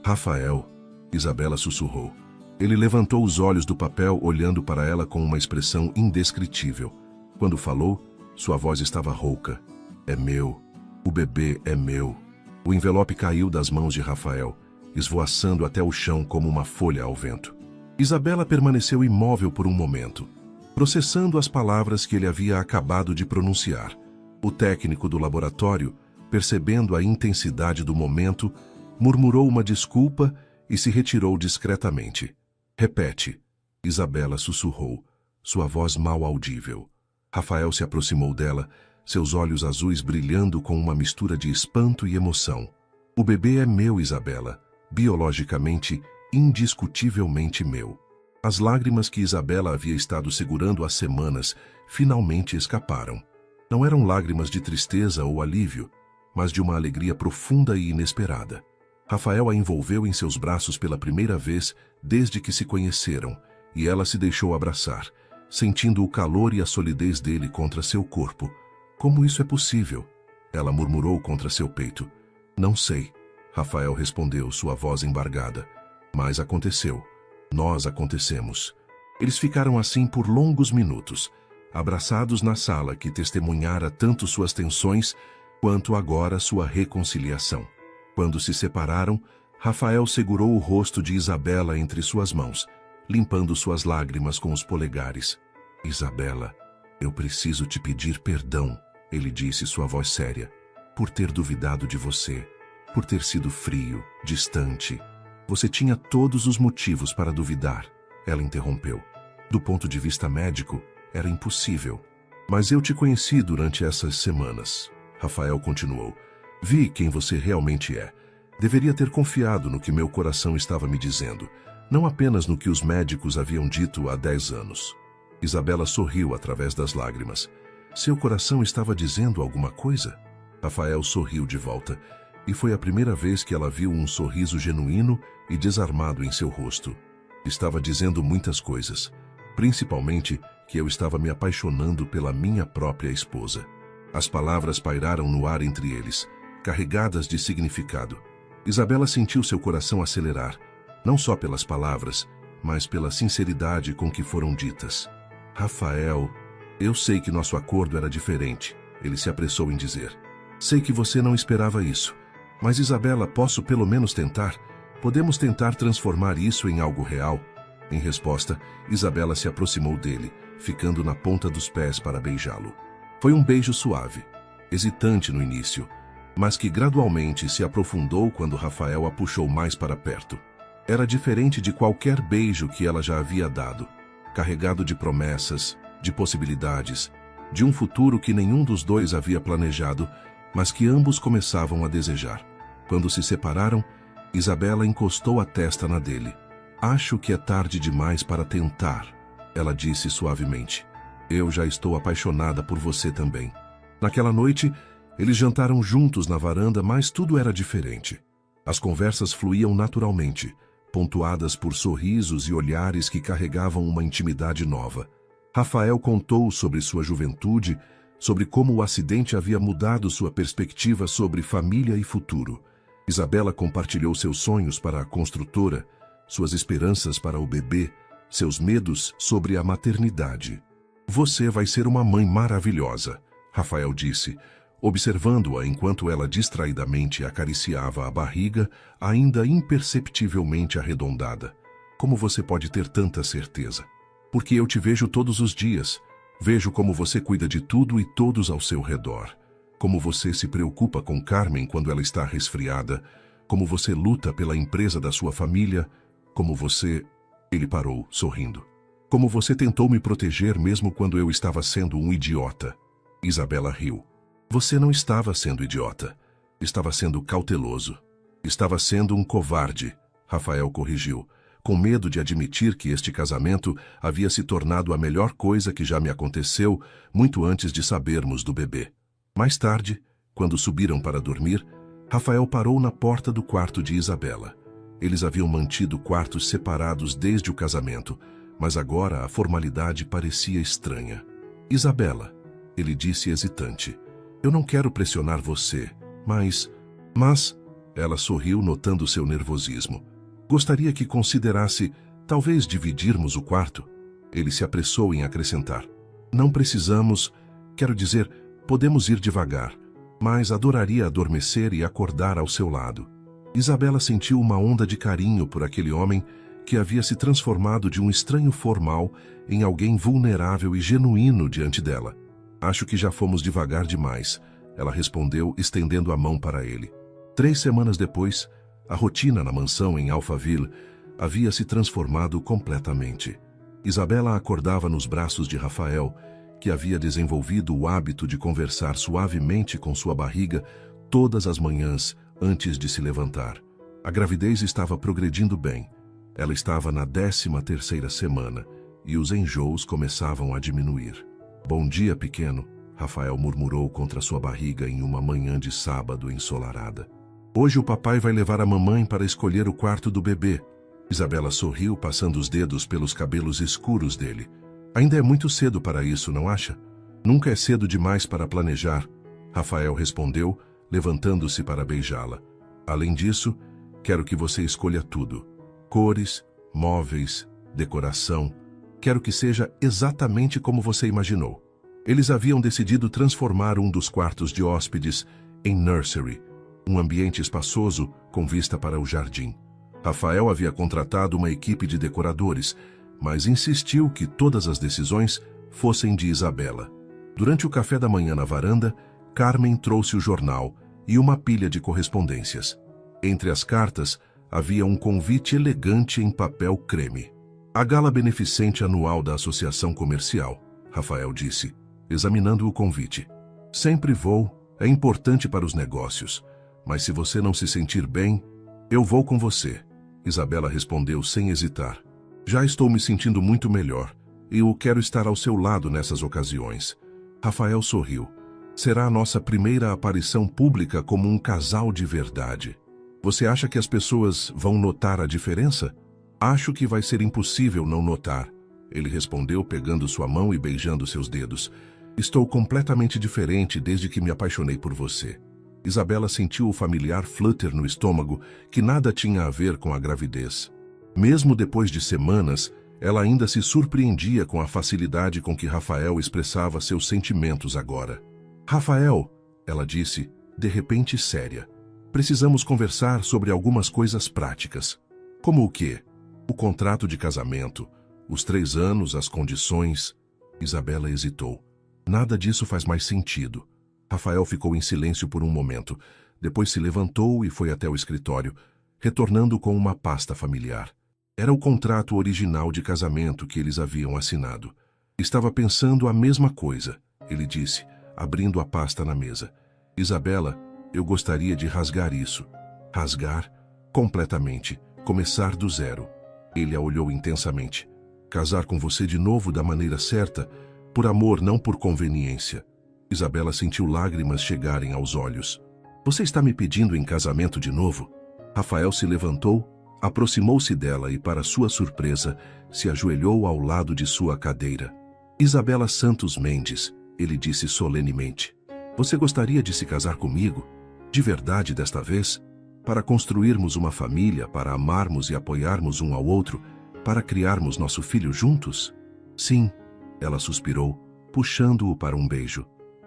Rafael, Isabela sussurrou. Ele levantou os olhos do papel, olhando para ela com uma expressão indescritível. Quando falou, sua voz estava rouca. É meu. O bebê é meu. O envelope caiu das mãos de Rafael, esvoaçando até o chão como uma folha ao vento. Isabela permaneceu imóvel por um momento, processando as palavras que ele havia acabado de pronunciar. O técnico do laboratório, percebendo a intensidade do momento, murmurou uma desculpa e se retirou discretamente. Repete, Isabela sussurrou, sua voz mal audível. Rafael se aproximou dela, seus olhos azuis brilhando com uma mistura de espanto e emoção. O bebê é meu, Isabela, biologicamente, indiscutivelmente meu. As lágrimas que Isabela havia estado segurando há semanas finalmente escaparam. Não eram lágrimas de tristeza ou alívio, mas de uma alegria profunda e inesperada. Rafael a envolveu em seus braços pela primeira vez desde que se conheceram, e ela se deixou abraçar, sentindo o calor e a solidez dele contra seu corpo. Como isso é possível? Ela murmurou contra seu peito. Não sei, Rafael respondeu, sua voz embargada. Mas aconteceu. Nós acontecemos. Eles ficaram assim por longos minutos, abraçados na sala que testemunhara tanto suas tensões quanto agora sua reconciliação. Quando se separaram, Rafael segurou o rosto de Isabela entre suas mãos, limpando suas lágrimas com os polegares. Isabela, eu preciso te pedir perdão, ele disse, sua voz séria, por ter duvidado de você, por ter sido frio, distante. Você tinha todos os motivos para duvidar, ela interrompeu. Do ponto de vista médico, era impossível. Mas eu te conheci durante essas semanas, Rafael continuou. Vi quem você realmente é. Deveria ter confiado no que meu coração estava me dizendo, não apenas no que os médicos haviam dito há 10 anos. Isabela sorriu através das lágrimas. Seu coração estava dizendo alguma coisa? Rafael sorriu de volta, e foi a primeira vez que ela viu um sorriso genuíno e desarmado em seu rosto. Estava dizendo muitas coisas, principalmente que eu estava me apaixonando pela minha própria esposa. As palavras pairaram no ar entre eles, carregadas de significado. Isabela sentiu seu coração acelerar, não só pelas palavras, mas pela sinceridade com que foram ditas. Rafael, eu sei que nosso acordo era diferente, ele se apressou em dizer. Sei que você não esperava isso, mas Isabela, posso pelo menos tentar? Podemos tentar transformar isso em algo real? Em resposta, Isabela se aproximou dele, ficando na ponta dos pés para beijá-lo. Foi um beijo suave, hesitante no início, mas que gradualmente se aprofundou quando Rafael a puxou mais para perto. Era diferente de qualquer beijo que ela já havia dado, carregado de promessas, de possibilidades, de um futuro que nenhum dos dois havia planejado, mas que ambos começavam a desejar. Quando se separaram, Isabela encostou a testa na dele. Acho que é tarde demais para tentar, ela disse suavemente. Eu já estou apaixonada por você também. Naquela noite, eles jantaram juntos na varanda, mas tudo era diferente. As conversas fluíam naturalmente, pontuadas por sorrisos e olhares que carregavam uma intimidade nova. Rafael contou sobre sua juventude, sobre como o acidente havia mudado sua perspectiva sobre família e futuro. Isabela compartilhou seus sonhos para a construtora, suas esperanças para o bebê, seus medos sobre a maternidade. Você vai ser uma mãe maravilhosa, Rafael disse, observando-a enquanto ela distraidamente acariciava a barriga, ainda imperceptivelmente arredondada. Como você pode ter tanta certeza? Porque eu te vejo todos os dias. Vejo como você cuida de tudo e todos ao seu redor. Como você se preocupa com Carmen quando ela está resfriada. Como você luta pela empresa da sua família. Como você... Ele parou, sorrindo. Como você tentou me proteger mesmo quando eu estava sendo um idiota. Isabela riu. Você não estava sendo idiota. Estava sendo cauteloso. Estava sendo um covarde, Rafael corrigiu, com medo de admitir que este casamento havia se tornado a melhor coisa que já me aconteceu muito antes de sabermos do bebê. Mais tarde, quando subiram para dormir, Rafael parou na porta do quarto de Isabela. Eles haviam mantido quartos separados desde o casamento, mas agora a formalidade parecia estranha. Isabela, ele disse hesitante, eu não quero pressionar você, mas... Ela sorriu notando seu nervosismo. Gostaria que considerasse, talvez, dividirmos o quarto. Ele se apressou em acrescentar. Não precisamos, quero dizer, podemos ir devagar, mas adoraria adormecer e acordar ao seu lado. Isabela sentiu uma onda de carinho por aquele homem que havia se transformado de um estranho formal em alguém vulnerável e genuíno diante dela. Acho que já fomos devagar demais, ela respondeu, estendendo a mão para ele. 3 semanas depois, a rotina na mansão em Alphaville havia se transformado completamente. Isabela acordava nos braços de Rafael, que havia desenvolvido o hábito de conversar suavemente com sua barriga todas as manhãs antes de se levantar. A gravidez estava progredindo bem. Ela estava na 13ª semana e os enjoos começavam a diminuir. Bom dia, pequeno, Rafael murmurou contra sua barriga em uma manhã de sábado ensolarada. Hoje o papai vai levar a mamãe para escolher o quarto do bebê. Isabela sorriu, passando os dedos pelos cabelos escuros dele. Ainda é muito cedo para isso, não acha? Nunca é cedo demais para planejar, Rafael respondeu, levantando-se para beijá-la. Além disso, quero que você escolha tudo. Cores, móveis, decoração. Quero que seja exatamente como você imaginou. Eles haviam decidido transformar um dos quartos de hóspedes em nursery. um ambiente espaçoso com vista para o jardim. Rafael havia contratado uma equipe de decoradores, mas insistiu que todas as decisões fossem de Isabela. Durante o café da manhã na varanda, Carmen trouxe o jornal e uma pilha de correspondências. Entre as cartas, havia um convite elegante em papel creme. A gala beneficente anual da Associação Comercial, Rafael disse, examinando o convite. Sempre vou, é importante para os negócios, mas se você não se sentir bem, eu vou com você. Isabela respondeu sem hesitar. Já estou me sentindo muito melhor e eu quero estar ao seu lado nessas ocasiões. Rafael sorriu. Será a nossa primeira aparição pública como um casal de verdade. Você acha que as pessoas vão notar a diferença? Acho que vai ser impossível não notar. Ele respondeu pegando sua mão e beijando seus dedos. Estou completamente diferente desde que me apaixonei por você. Isabela sentiu o familiar flutter no estômago que nada tinha a ver com a gravidez. Mesmo depois de semanas, ela ainda se surpreendia com a facilidade com que Rafael expressava seus sentimentos agora. Rafael, ela disse, de repente séria, precisamos conversar sobre algumas coisas práticas. Como o quê? O contrato de casamento, os 3 anos, as condições. Isabela hesitou. Nada disso faz mais sentido. Rafael ficou em silêncio por um momento. Depois se levantou e foi até o escritório, retornando com uma pasta familiar. Era o contrato original de casamento que eles haviam assinado. Estava pensando a mesma coisa, ele disse, abrindo a pasta na mesa. Isabela, eu gostaria de rasgar isso. Rasgar? Completamente. Começar do zero. Ele a olhou intensamente. Casar com você de novo da maneira certa, por amor, não por conveniência. Isabela sentiu lágrimas chegarem aos olhos. Você está me pedindo em casamento de novo? Rafael se levantou, aproximou-se dela e, para sua surpresa, se ajoelhou ao lado de sua cadeira. Isabela Santos Mendes, ele disse solenemente. Você gostaria de se casar comigo? De verdade desta vez? Para construirmos uma família, para amarmos e apoiarmos um ao outro, para criarmos nosso filho juntos? Sim, ela suspirou, puxando-o para um beijo.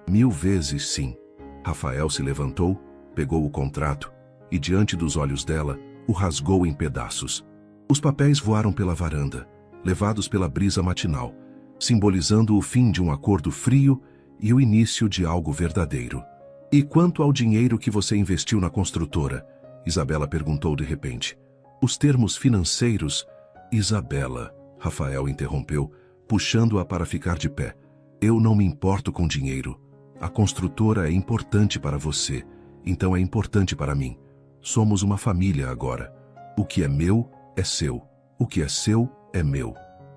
1000 vezes sim. Rafael se levantou, pegou o contrato e, diante dos olhos dela, o rasgou em pedaços. Os papéis voaram pela varanda, levados pela brisa matinal, simbolizando o fim de um acordo frio e o início de algo verdadeiro. E quanto ao dinheiro que você investiu na construtora? Isabela perguntou de repente. Os termos financeiros... Isabela, Rafael interrompeu, puxando-a para ficar de pé. Eu não me importo com dinheiro. A construtora é importante para você, então é importante para mim. Somos uma família agora. O que é meu é seu. O que é seu é meu.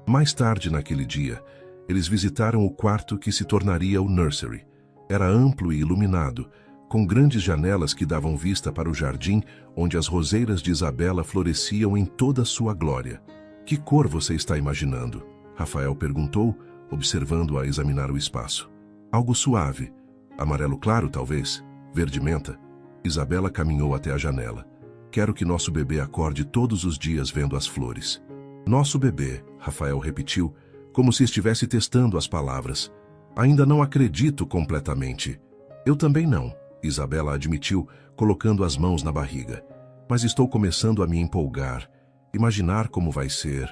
Mais tarde naquele dia, eles visitaram o quarto que se tornaria o nursery. Era amplo e iluminado, com grandes janelas que davam vista para o jardim onde as roseiras de Isabela floresciam em toda sua glória. Que cor você está imaginando? Rafael perguntou, observando-a examinar o espaço. Algo suave. Amarelo claro, talvez. Verde-menta. Isabela caminhou até a janela. Quero que nosso bebê acorde todos os dias vendo as flores. Nosso bebê, Rafael repetiu, como se estivesse testando as palavras. Ainda não acredito completamente. Eu também não, Isabela admitiu, colocando as mãos na barriga. Mas estou começando a me empolgar. Imaginar como vai ser.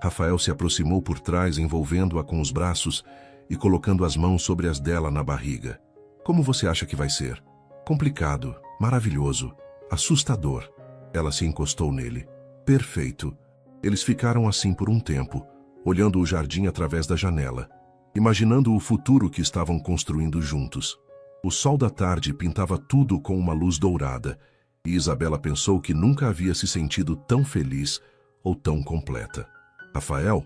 Rafael se aproximou por trás, envolvendo-a com os braços e colocando as mãos sobre as dela na barriga. Como você acha que vai ser? Complicado, maravilhoso, assustador. Ela se encostou nele. Perfeito. Eles ficaram assim por um tempo, olhando o jardim através da janela, imaginando o futuro que estavam construindo juntos. O sol da tarde pintava tudo com uma luz dourada, e Isabela pensou que nunca havia se sentido tão feliz ou tão completa. Rafael?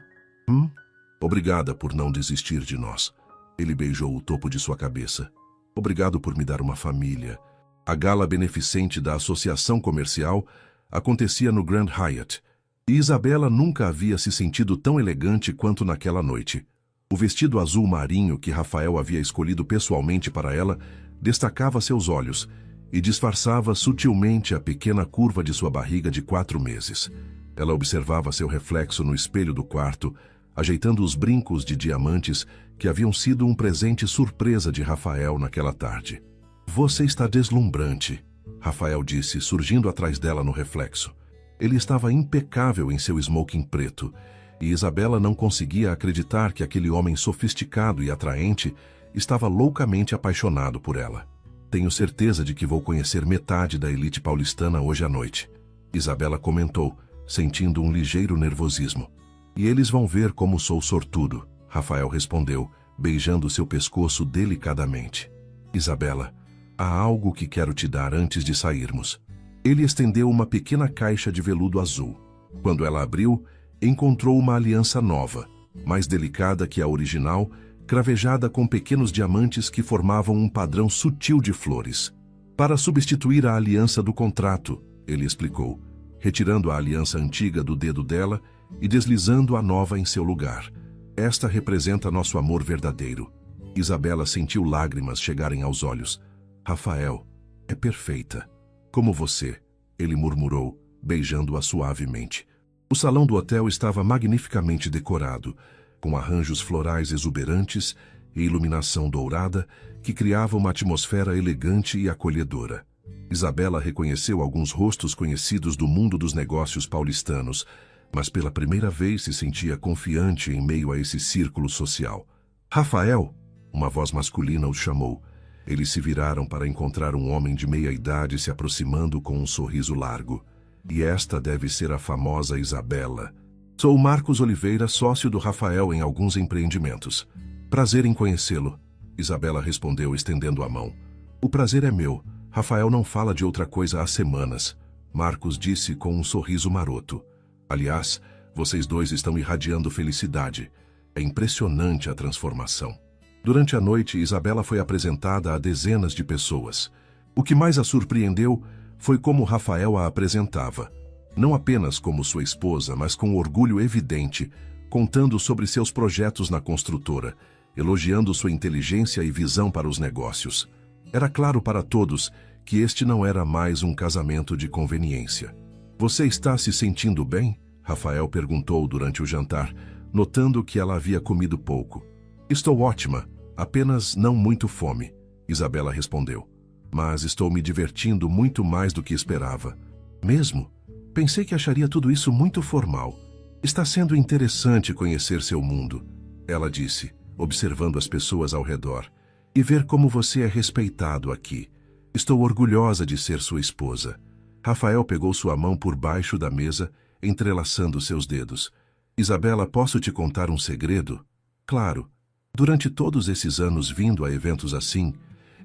Obrigada por não desistir de nós. Ele beijou o topo de sua cabeça. Obrigado por me dar uma família. A gala beneficente da Associação Comercial acontecia no Grand Hyatt, e Isabela nunca havia se sentido tão elegante quanto naquela noite. O vestido azul marinho que Rafael havia escolhido pessoalmente para ela destacava seus olhos e disfarçava sutilmente a pequena curva de sua barriga de 4 meses. Ela observava seu reflexo no espelho do quarto, ajeitando os brincos de diamantes que haviam sido um presente surpresa de Rafael naquela tarde. Você está deslumbrante. Rafael disse, surgindo atrás dela no reflexo. Ele estava impecável em seu smoking preto, e Isabela não conseguia acreditar que aquele homem sofisticado e atraente estava loucamente apaixonado por ela. Tenho certeza de que vou conhecer metade da elite paulistana hoje à noite, Isabela comentou, sentindo um ligeiro nervosismo. E eles vão ver como sou sortudo, Rafael respondeu, beijando seu pescoço delicadamente. Isabela, há algo que quero te dar antes de sairmos. Ele estendeu uma pequena caixa de veludo azul. Quando ela abriu, encontrou uma aliança nova, mais delicada que a original, cravejada com pequenos diamantes que formavam um padrão sutil de flores. Para substituir a aliança do contrato, ele explicou, retirando a aliança antiga do dedo dela e deslizando a nova em seu lugar. Esta representa nosso amor verdadeiro. Isabela sentiu lágrimas chegarem aos olhos. Rafael, é perfeita. Como você, ele murmurou, beijando-a suavemente. O salão do hotel estava magnificamente decorado, com arranjos florais exuberantes e iluminação dourada que criava uma atmosfera elegante e acolhedora. Isabela reconheceu alguns rostos conhecidos do mundo dos negócios paulistanos, mas pela primeira vez se sentia confiante em meio a esse círculo social. Rafael, uma voz masculina o chamou. Eles se viraram para encontrar um homem de meia idade se aproximando com um sorriso largo. E esta deve ser a famosa Isabela. Sou Marcos Oliveira, sócio do Rafael em alguns empreendimentos. Prazer em conhecê-lo, Isabela respondeu estendendo a mão. O prazer é meu. Rafael não fala de outra coisa há semanas. Marcos disse com um sorriso maroto. Aliás, vocês dois estão irradiando felicidade. É impressionante a transformação. Durante a noite, Isabela foi apresentada a dezenas de pessoas. O que mais a surpreendeu foi como Rafael a apresentava. Não apenas como sua esposa, mas com orgulho evidente, contando sobre seus projetos na construtora, elogiando sua inteligência e visão para os negócios. Era claro para todos que este não era mais um casamento de conveniência. Você está se sentindo bem? Rafael perguntou durante o jantar, notando que ela havia comido pouco. Estou ótima, apenas não muito fome, Isabela respondeu. Mas estou me divertindo muito mais do que esperava. Mesmo? Pensei que acharia tudo isso muito formal. Está sendo interessante conhecer seu mundo, ela disse, observando as pessoas ao redor, e ver como você é respeitado aqui. Estou orgulhosa de ser sua esposa. Rafael pegou sua mão por baixo da mesa, entrelaçando seus dedos. Isabela, posso te contar um segredo? Claro. Durante todos esses anos vindo a eventos assim,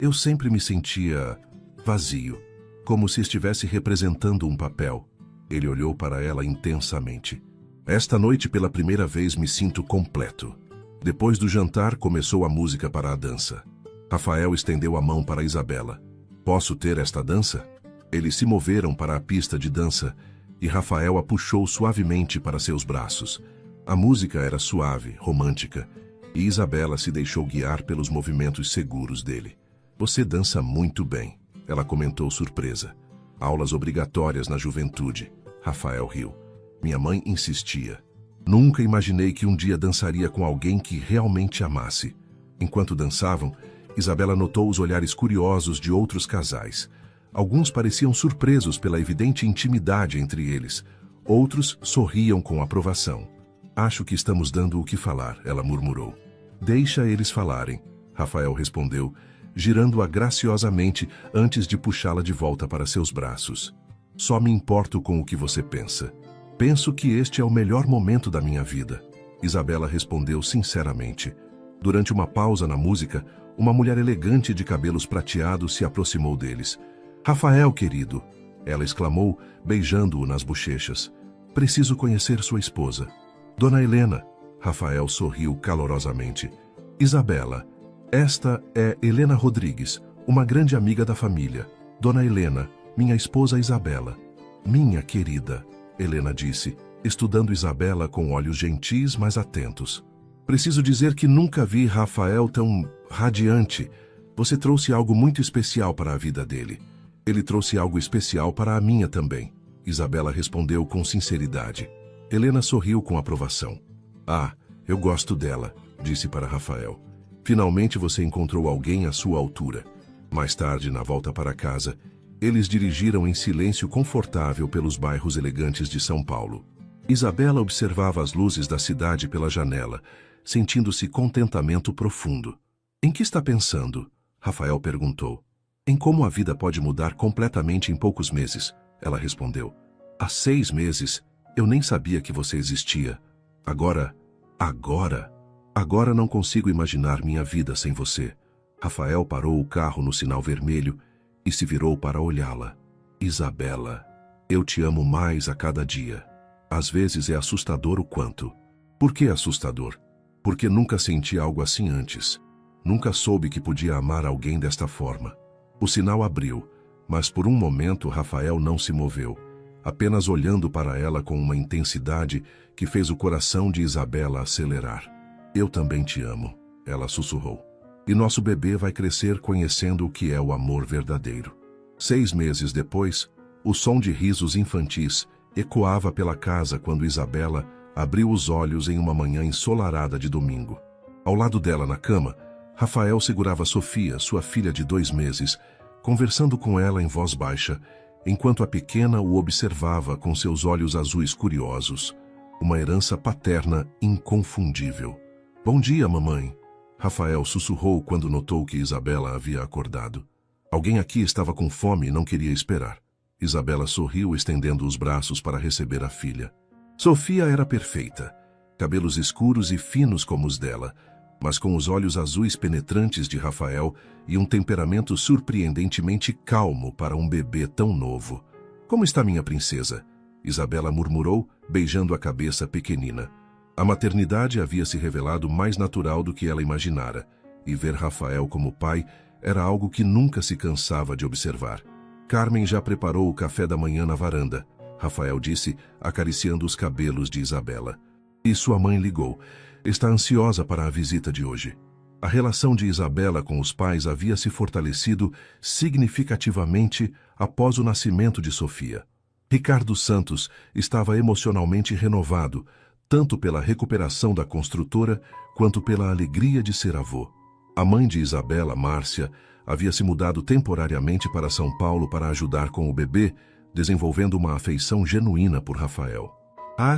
eu sempre me sentia vazio, como se estivesse representando um papel. Ele olhou para ela intensamente. Esta noite, pela primeira vez, me sinto completo. Depois do jantar, começou a música para a dança. Rafael estendeu a mão para Isabela. Posso ter esta dança? Eles se moveram para a pista de dança e Rafael a puxou suavemente para seus braços. A música era suave, romântica, e Isabela se deixou guiar pelos movimentos seguros dele. Você dança muito bem, ela comentou surpresa. Aulas obrigatórias na juventude. Rafael riu. Minha mãe insistia. Nunca imaginei que um dia dançaria com alguém que realmente amasse. Enquanto dançavam, Isabela notou os olhares curiosos de outros casais. Alguns pareciam surpresos pela evidente intimidade entre eles. Outros sorriam com aprovação. Acho que estamos dando o que falar, ela murmurou. Deixa eles falarem, Rafael respondeu, girando-a graciosamente antes de puxá-la de volta para seus braços. Só me importo com o que você pensa. Penso que este é o melhor momento da minha vida, Isabela respondeu sinceramente. Durante uma pausa na música, uma mulher elegante de cabelos prateados se aproximou deles. Rafael, querido, ela exclamou, beijando-o nas bochechas. Preciso conhecer sua esposa. Dona Helena, Rafael sorriu calorosamente. Isabela, esta é Helena Rodrigues, uma grande amiga da família. Dona Helena, minha esposa Isabela. Minha querida, Helena disse, estudando Isabela com olhos gentis, mas atentos. Preciso dizer que nunca vi Rafael tão radiante. Você trouxe algo muito especial para a vida dele. Ele trouxe algo especial para a minha também, Isabela respondeu com sinceridade. Helena sorriu com aprovação. Ah, eu gosto dela, disse para Rafael. Finalmente você encontrou alguém à sua altura. Mais tarde, na volta para casa, Eles dirigiram em silêncio confortável pelos bairros elegantes de São Paulo. Isabela observava as luzes da cidade pela janela, sentindo-se contentamento profundo. Em que está pensando? Rafael perguntou. Em como a vida pode mudar completamente em poucos meses, ela respondeu. Há 6 meses, eu nem sabia que você existia. Agora não consigo imaginar minha vida sem você. Rafael parou o carro no sinal vermelho e se virou para olhá-la. Isabela, eu te amo mais a cada dia. Às vezes é assustador o quanto. Por que assustador? Porque nunca senti algo assim antes. Nunca soube que podia amar alguém desta forma. O sinal abriu, mas por um momento Rafael não se moveu, apenas olhando para ela com uma intensidade que fez o coração de Isabela acelerar. Eu também te amo, ela sussurrou. E nosso bebê vai crescer conhecendo o que é o amor verdadeiro. 6 meses depois, o som de risos infantis ecoava pela casa quando Isabela abriu os olhos em uma manhã ensolarada de domingo. Ao lado dela na cama, Rafael segurava Sofia, sua filha de 2 meses, conversando com ela em voz baixa, enquanto a pequena o observava com seus olhos azuis curiosos. Uma herança paterna inconfundível. Bom dia, mamãe. Rafael sussurrou quando notou que Isabela havia acordado. Alguém aqui estava com fome e não queria esperar. Isabela sorriu, estendendo os braços para receber a filha. Sofia era perfeita, cabelos escuros e finos como os dela, mas com os olhos azuis penetrantes de Rafael e um temperamento surpreendentemente calmo para um bebê tão novo. Como está minha princesa? Isabela murmurou, beijando a cabeça pequenina. A maternidade havia se revelado mais natural do que ela imaginara, e ver Rafael como pai era algo que nunca se cansava de observar. Carmen já preparou o café da manhã na varanda, Rafael disse, acariciando os cabelos de Isabela. E sua mãe ligou. Está ansiosa para a visita de hoje. A relação de Isabela com os pais havia se fortalecido significativamente após o nascimento de Sofia. Ricardo Santos estava emocionalmente renovado, tanto pela recuperação da construtora quanto pela alegria de ser avô. A mãe de Isabela, Márcia, havia se mudado temporariamente para São Paulo para ajudar com o bebê, desenvolvendo uma afeição genuína por Rafael.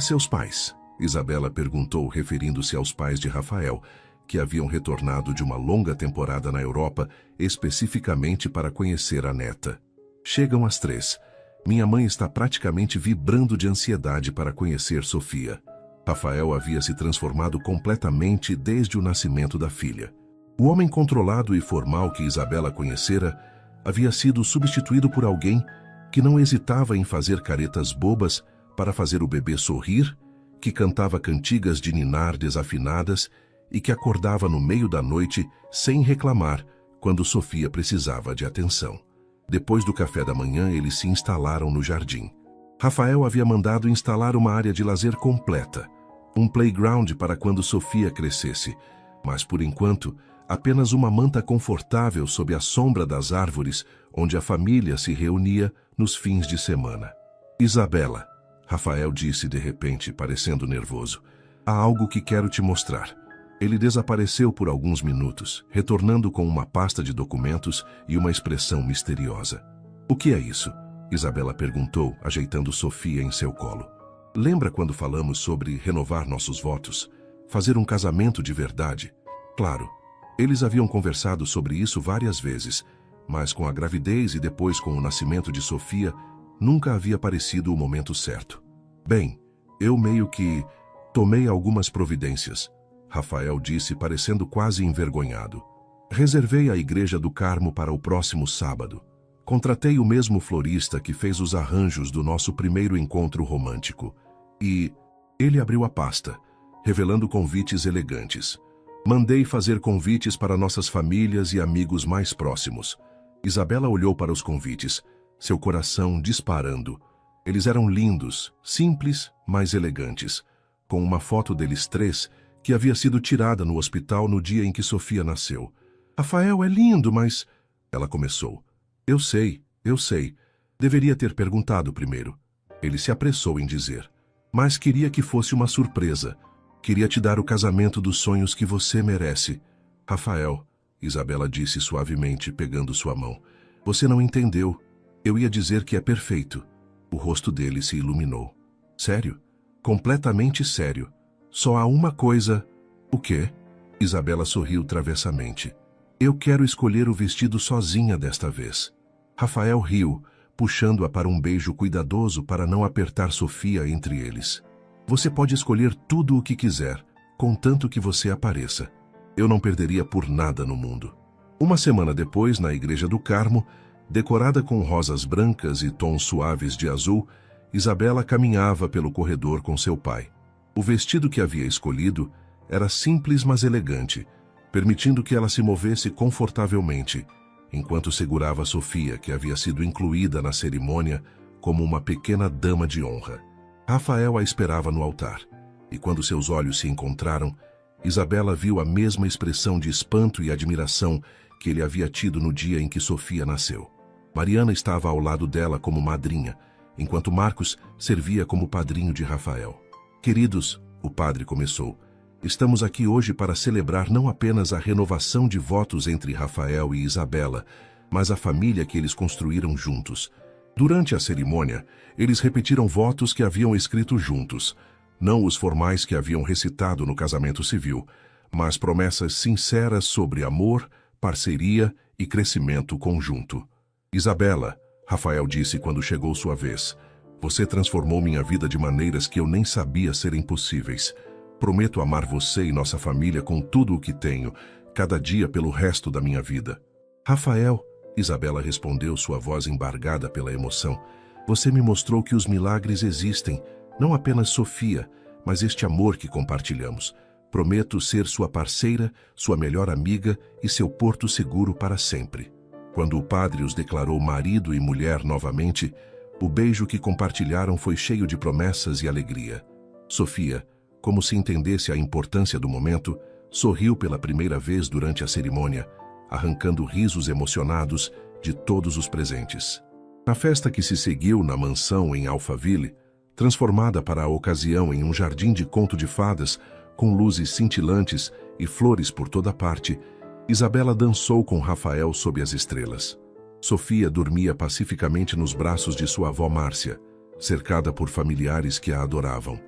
Seus pais? Isabela perguntou, referindo-se aos pais de Rafael, que haviam retornado de uma longa temporada na Europa, especificamente para conhecer a neta. Chegam às 3. Minha mãe está praticamente vibrando de ansiedade para conhecer Sofia. Rafael havia se transformado completamente desde o nascimento da filha. O homem controlado e formal que Isabela conhecera havia sido substituído por alguém que não hesitava em fazer caretas bobas para fazer o bebê sorrir, que cantava cantigas de ninar desafinadas e que acordava no meio da noite sem reclamar quando Sofia precisava de atenção. Depois do café da manhã, eles se instalaram no jardim. Rafael havia mandado instalar uma área de lazer completa, um playground para quando Sofia crescesse, mas por enquanto, apenas uma manta confortável sob a sombra das árvores onde a família se reunia nos fins de semana. Isabela, Rafael disse de repente, parecendo nervoso. Há algo que quero te mostrar. Ele desapareceu por alguns minutos, retornando com uma pasta de documentos e uma expressão misteriosa. O que é isso? Isabela perguntou, ajeitando Sofia em seu colo. Lembra quando falamos sobre renovar nossos votos? Fazer um casamento de verdade? Claro, eles haviam conversado sobre isso várias vezes, mas com a gravidez e depois com o nascimento de Sofia, nunca havia parecido o momento certo. Bem, eu meio que tomei algumas providências, Rafael disse, parecendo quase envergonhado. Reservei a Igreja do Carmo para o próximo sábado. Contratei o mesmo florista que fez os arranjos do nosso primeiro encontro romântico. E ele abriu a pasta, revelando convites elegantes. Mandei fazer convites para nossas famílias e amigos mais próximos. Isabela olhou para os convites, seu coração disparando. Eles eram lindos, simples, mas elegantes, com uma foto deles 3 que havia sido tirada no hospital no dia em que Sofia nasceu. Rafael é lindo, mas... Ela começou. Eu sei. Deveria ter perguntado primeiro. Ele se apressou em dizer. Mas queria que fosse uma surpresa. Queria te dar o casamento dos sonhos que você merece. Rafael, Isabela disse suavemente, pegando sua mão. Você não entendeu. Eu ia dizer que é perfeito. O rosto dele se iluminou. Sério? Completamente sério. Só há uma coisa... O quê? Isabela sorriu travessamente. Eu quero escolher o vestido sozinha desta vez. Rafael riu, puxando-a para um beijo cuidadoso para não apertar Sofia entre eles. Você pode escolher tudo o que quiser, contanto que você apareça. Eu não perderia por nada no mundo. Uma semana depois, na Igreja do Carmo, decorada com rosas brancas e tons suaves de azul, Isabela caminhava pelo corredor com seu pai. O vestido que havia escolhido era simples mas elegante, permitindo que ela se movesse confortavelmente, enquanto segurava Sofia, que havia sido incluída na cerimônia como uma pequena dama de honra. Rafael a esperava no altar, e quando seus olhos se encontraram, Isabela viu a mesma expressão de espanto e admiração que ele havia tido no dia em que Sofia nasceu. Mariana estava ao lado dela como madrinha, enquanto Marcos servia como padrinho de Rafael. Queridos, o padre começou, estamos aqui hoje para celebrar não apenas a renovação de votos entre Rafael e Isabela, mas a família que eles construíram juntos. Durante a cerimônia, eles repetiram votos que haviam escrito juntos, não os formais que haviam recitado no casamento civil, mas promessas sinceras sobre amor, parceria e crescimento conjunto. Isabela, Rafael disse quando chegou sua vez, você transformou minha vida de maneiras que eu nem sabia serem possíveis. Prometo amar você e nossa família com tudo o que tenho, cada dia pelo resto da minha vida. Rafael, Isabela respondeu, sua voz embargada pela emoção, você me mostrou que os milagres existem, não apenas Sofia, mas este amor que compartilhamos. Prometo ser sua parceira, sua melhor amiga e seu porto seguro para sempre. Quando o padre os declarou marido e mulher novamente, o beijo que compartilharam foi cheio de promessas e alegria. Sofia, como se entendesse a importância do momento, sorriu pela primeira vez durante a cerimônia, arrancando risos emocionados de todos os presentes. Na festa que se seguiu na mansão em Alphaville, transformada para a ocasião em um jardim de conto de fadas, com luzes cintilantes e flores por toda parte, Isabela dançou com Rafael sob as estrelas. Sofia dormia pacificamente nos braços de sua avó Márcia, cercada por familiares que a adoravam.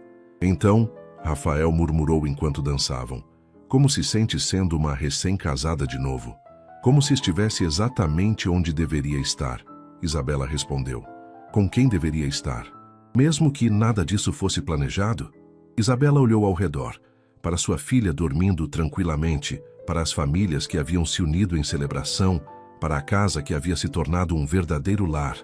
Então, Rafael murmurou enquanto dançavam. Como se sente sendo uma recém-casada de novo? Como se estivesse exatamente onde deveria estar? Isabela respondeu. Com quem deveria estar? Mesmo que nada disso fosse planejado? Isabela olhou ao redor, para sua filha dormindo tranquilamente, para as famílias que haviam se unido em celebração, para a casa que havia se tornado um verdadeiro lar,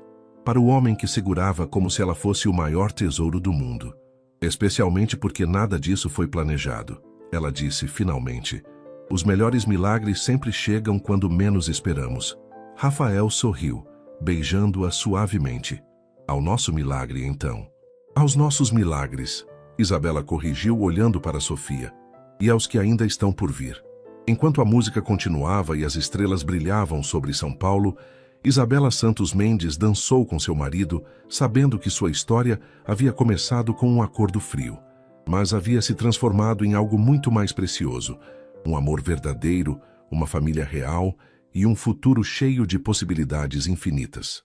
para o homem que segurava como se ela fosse o maior tesouro do mundo. Especialmente porque nada disso foi planejado. Ela disse, finalmente, os melhores milagres sempre chegam quando menos esperamos. Rafael sorriu, beijando-a suavemente. Ao nosso milagre, então. Aos nossos milagres, Isabela corrigiu olhando para Sofia. E aos que ainda estão por vir. Enquanto a música continuava e as estrelas brilhavam sobre São Paulo, Isabela Santos Mendes dançou com seu marido, sabendo que sua história havia começado com um acordo frio, mas havia se transformado em algo muito mais precioso, um amor verdadeiro, uma família real e um futuro cheio de possibilidades infinitas.